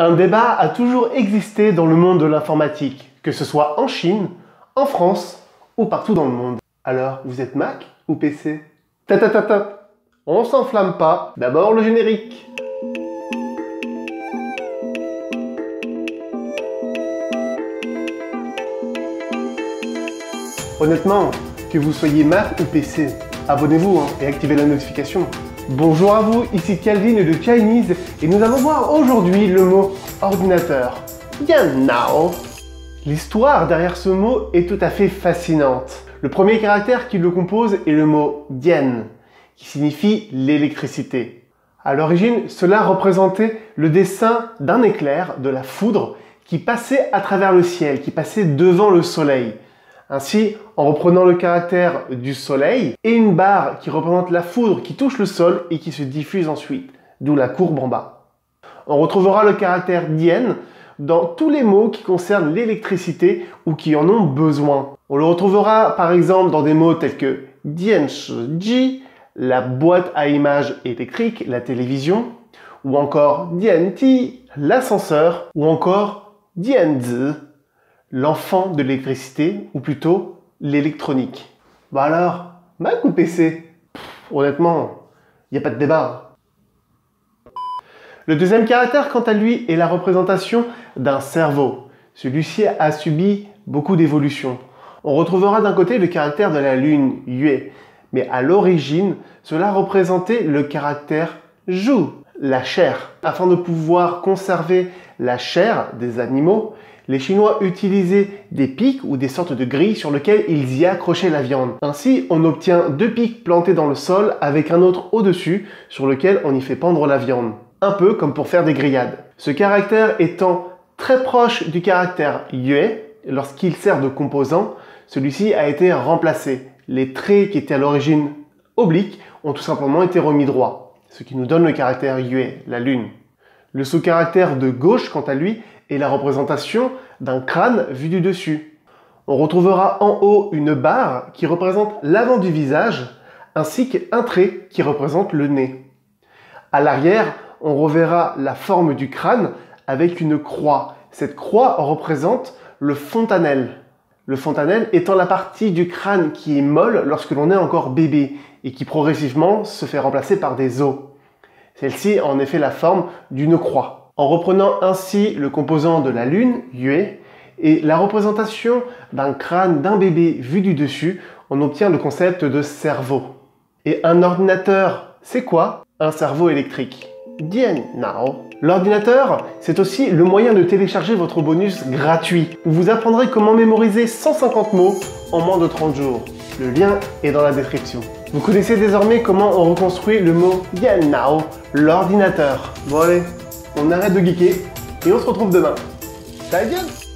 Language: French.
Un débat a toujours existé dans le monde de l'informatique, que ce soit en Chine, en France ou partout dans le monde. Alors, vous êtes Mac ou PC? Ta, on s'enflamme pas, d'abord le générique. Honnêtement, que vous soyez Mac ou PC, abonnez-vous et activez la notification. Bonjour à vous, ici Calvin de Chinese et nous allons voir aujourd'hui le mot ordinateur. Genau. L'histoire derrière ce mot est tout à fait fascinante. Le premier caractère qui le compose est le mot dian, qui signifie l'électricité. À l'origine, cela représentait le dessin d'un éclair, de la foudre, qui passait à travers le ciel, qui passait devant le soleil. Ainsi, en reprenant le caractère du soleil et une barre qui représente la foudre qui touche le sol et qui se diffuse ensuite, d'où la courbe en bas. On retrouvera le caractère dian dans tous les mots qui concernent l'électricité ou qui en ont besoin. On le retrouvera par exemple dans des mots tels que dianshiji, la boîte à images électrique, la télévision, ou encore dianti, l'ascenseur, ou encore dianzi, l'enfant de l'électricité, ou plutôt l'électronique. Bah alors, Mac ou PC? Honnêtement, il n'y a pas de débat. Le deuxième caractère, quant à lui, est la représentation d'un cerveau. Celui-ci a subi beaucoup d'évolutions. On retrouvera d'un côté le caractère de la lune, yue, mais à l'origine, cela représentait le caractère zhu, la chair. Afin de pouvoir conserver la chair des animaux, les Chinois utilisaient des pics ou des sortes de grilles sur lesquelles ils y accrochaient la viande. Ainsi, on obtient deux pics plantés dans le sol avec un autre au-dessus sur lequel on y fait pendre la viande. Un peu comme pour faire des grillades. Ce caractère étant très proche du caractère yue, lorsqu'il sert de composant, celui-ci a été remplacé. Les traits qui étaient à l'origine obliques ont tout simplement été remis droits, ce qui nous donne le caractère yue, la lune. Le sous-caractère de gauche, quant à lui, est la représentation d'un crâne vu du dessus. On retrouvera en haut une barre qui représente l'avant du visage, ainsi qu'un trait qui représente le nez. À l'arrière, on reverra la forme du crâne avec une croix. Cette croix représente le fontanelle. Le fontanelle étant la partie du crâne qui est molle lorsque l'on est encore bébé et qui progressivement se fait remplacer par des os. Celle-ci a en effet la forme d'une croix. En reprenant ainsi le composant de la lune, yue, et la représentation d'un crâne d'un bébé vu du dessus, on obtient le concept de cerveau. Et un ordinateur, c'est quoi? Un cerveau électrique. Genau. L'ordinateur, c'est aussi le moyen de télécharger votre bonus gratuit, où vous apprendrez comment mémoriser 150 mots en moins de 30 jours. Le lien est dans la description. Vous connaissez désormais comment on reconstruit le mot genau, l'ordinateur. Bon allez, on arrête de geeker et on se retrouve demain. Ta gueule!